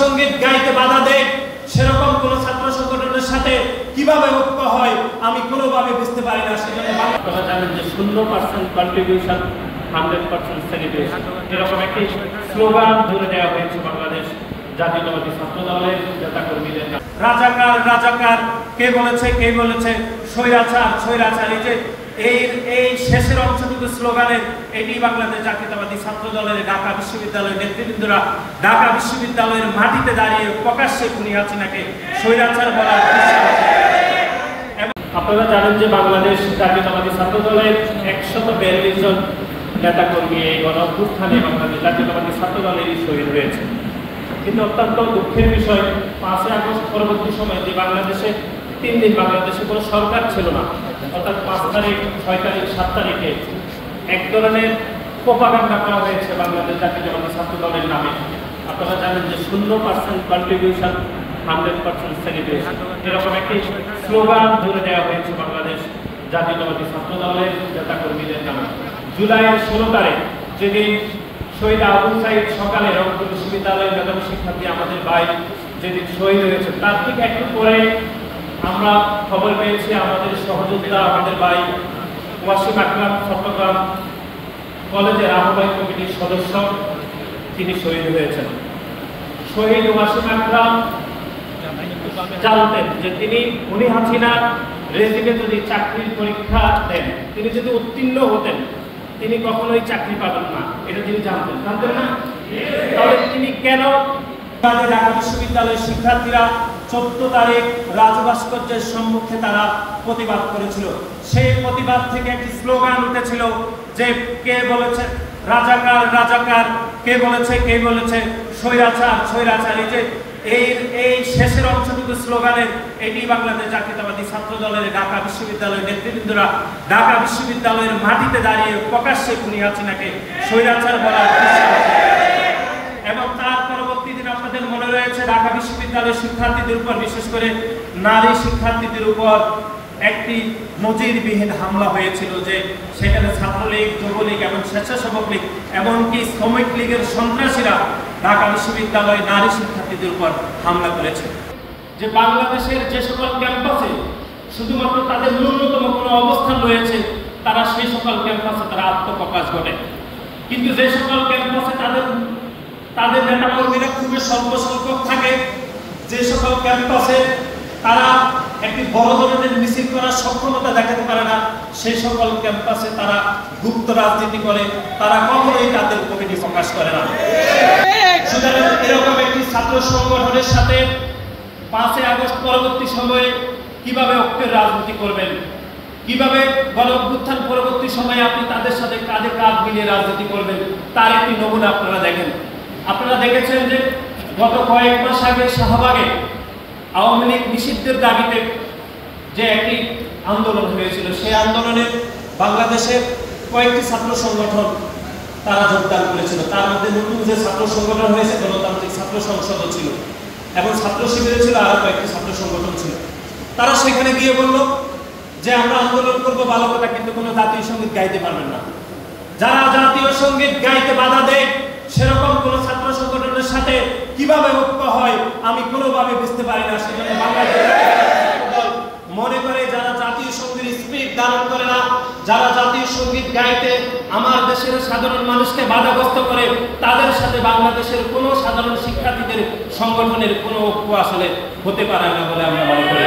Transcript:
সঙ্গীত গাইতে বাধা দেয়, সেরকম কোন ছাত্র সংগঠনের সাথে কিভাবে ঐক্য হয় আমি কোনোভাবে বুঝতে পারি না। সেজন্য আপনারা জানেন যে 0% কন্ট্রিবিউশন 100% সেলিব্রেশন, এরকম একটি স্লোগান ধরে দেওয়া হয়েছে বাংলাদেশ জাতীয়তাবাদী ছাত্র দলের নেতা কর্মীদের। রাজাকার রাজাকার কে বলেছে, কে বলেছে স্বৈরাচার স্বৈরাচার, এই শেষের অংশটুকু স্লোগানের এটি বাংলাদেশ জাতীয়তাবাদী ছাত্র দলের ঢাকা বিশ্ববিদ্যালয়ের নেতৃবৃন্দরা ঢাকা বিশ্ববিদ্যালয়ের মাটিতে দাঁড়িয়ে প্রকাশ্যে খুনি হাসিনাকে স্বৈরাচার বলার। আপনারা জানেন যে বাংলাদেশ জাতীয়তাবাদী ছাত্র দলের 142 জন নেতা কর্মী এই গণঅভ্যুত্থানে বাংলাদেশ জাতীয়তাবাদী ছাত্র দলেরই শহীদ হয়েছে। কিন্তু অত্যন্ত দুঃখের বিষয়, 5 আগস্ট পরবর্তী সময়ে যে বাংলাদেশে 3 দিন বাংলাদেশে কোনো সরকার ছিল না, অর্থাৎ 5 তারিখ 6 তারিখ 7 তারিখে এক ধরনের প্রোপাগান্ডা করা হয়েছে বাংলাদেশ জাতীয়তাবাদী ছাত্র দলের নামে। আপনারা জানেন যে 0% কন্ট্রিবিউশন 100% সেলিব্রেশন, এরকম একটি স্লোগান ধরে দেওয়া হয়েছে বাংলাদেশ জাতীয়তাবাদী ছাত্র দলের নেতা কর্মীদের নামে। জুলাইয়ের 16 তারিখ যেদিন শহীদ আবু সাইদ সকালে রংপুর বিশ্ববিদ্যালয়ের মেধাবী শিক্ষার্থী আমাদের ভাই যেদিন শহীদ হয়েছে, তার ঠিক একটু পরে আমরা খবর পেয়েছি আমাদের সহযোগিতা আমাদের ভাই ওয়াসিম আকরাম চট্টগ্রাম কলেজের আহ্বায়ক কমিটির সদস্য তিনি শহীদ হয়েছেন। শহীদ ওয়াসিম আকরাম জানতেন যে উনি হাসিনা রেজিমে যদি চাকরির পরীক্ষা দেন, তিনি যদি উত্তীর্ণ হতেন তিনি কখনোই চাকরি পাবেন না, এটা তিনি জানতেন না? তাহলে তিনি কেন ঢাকা বিশ্ববিদ্যালয়ের শিক্ষার্থীরা 14 তারিখ রাজু ভাস্কর্যের সম্মুখে তারা প্রতিবাদ করেছিল? সেই প্রতিবাদ থেকে একটি স্লোগান উঠেছিল যে কে বলেছে রাজাকার রাজাকার, কে বলেছে, কে বলেছে স্বৈরাচার স্বৈরাচার। এই শেষের অংশটুকু স্লোগানের এটি বাংলাদেশ জাতীয়তাবাদী ছাত্র দলের ঢাকা বিশ্ববিদ্যালয়ের নেতৃবৃন্দরা ঢাকা বিশ্ববিদ্যালয়ের মাটিতে দাঁড়িয়ে প্রকাশ্যে খুনি হাসিনাকে স্বৈরাচার বলার। এবং তার পরবর্তী দিন আপনাদের মনে রয়েছে ঢাকা বিশ্ববিদ্যালয়ের শিক্ষার্থীদের উপর, বিশেষ করে নারী শিক্ষার্থীদের উপর একটি নজিরবিহীন হামলা হয়েছিল, যে সেখানে ছাত্রলীগ, যুবলীগ এবং স্বেচ্ছাসেবক লীগ এমনকি শ্রমিক লীগের সন্ত্রাসীরা ঢাকা বিশ্ববিদ্যালয়ে নারী শিক্ষার্থীদের উপর হামলা করেছে। যে বাংলাদেশের যে সকল ক্যাম্পাসে শুধুমাত্র তাদের ন্যূনতম কোনো অবস্থান রয়েছে, তারা সেই সকল ক্যাম্পাসে তারা আত্মপ্রকাশ ঘটে। কিন্তু যে সকল ক্যাম্পাসে তাদের নেতা কর্মীরা খুবই স্বল্প সংখ্যক থাকে, যে সকল ক্যাম্পাসে তারা একটি বড় ধরনের মিছিল করার সক্ষমতা দেখাতে পারে না, সেই সকল ক্যাম্পাসে তারা গুপ্ত রাজনীতি করে, তারা কখনোই তাদের কমিটি প্রকাশ করে না। সুতরাং এরকম একটি ছাত্র সংগঠনের সাথে 5 আগস্ট পরবর্তী সময়ে কিভাবে ঐক্যের রাজনীতি করবেন, কিভাবে গণঅভ্যুত্থান পরবর্তী সময়ে আপনি তাদের সাথে কাঁধে কাঁধ মিলিয়ে রাজনীতি করবেন, তার একটি নমুনা আপনারা দেখেন। আপনারা দেখেছেন যে গত কয়েক মাস আগে শাহবাগে আওয়ামী লীগ নিষিদ্ধের দাবিতে যে একটি আন্দোলন হয়েছিল, সেই আন্দোলনে বাংলাদেশের কয়েকটি ছাত্র সংগঠন তারা যোগদান করেছিল। তার মধ্যে নতুন যে ছাত্র সংগঠন হয়েছে গণতান্ত্রিক ছাত্র সংসদ ছিল, এবং ছাত্র শিবিরে ছিল আরো কয়েকটি ছাত্র সংগঠন ছিল। তারা সেখানে গিয়ে বলল যে আমরা আন্দোলন করবো ভালো কথা, কিন্তু কোনো জাতীয় সঙ্গীত গাইতে পারবেন না। যারা জাতীয় সঙ্গীত গাইতে বাধা দেয়, সেরকম কোন ছাত্র সংগঠনের সাথে কিভাবে ঐক্য হয় আমি কোনোভাবে বুঝতে পারি না। সেজন্য বাংলাদেশ মনে করে যারা জাতীয় সঙ্গীত স্পিরিট ধারণ করে না, যারা জাতীয় সঙ্গীত গাইতে আমার দেশের সাধারণ মানুষকে বাধাগ্রস্ত করে, তাদের সাথে বাংলাদেশের কোনো সাধারণ শিক্ষার্থীদের সংগঠনের কোনো ঐক্য আসলে হতে পারে না বলে আমরা মনে করি।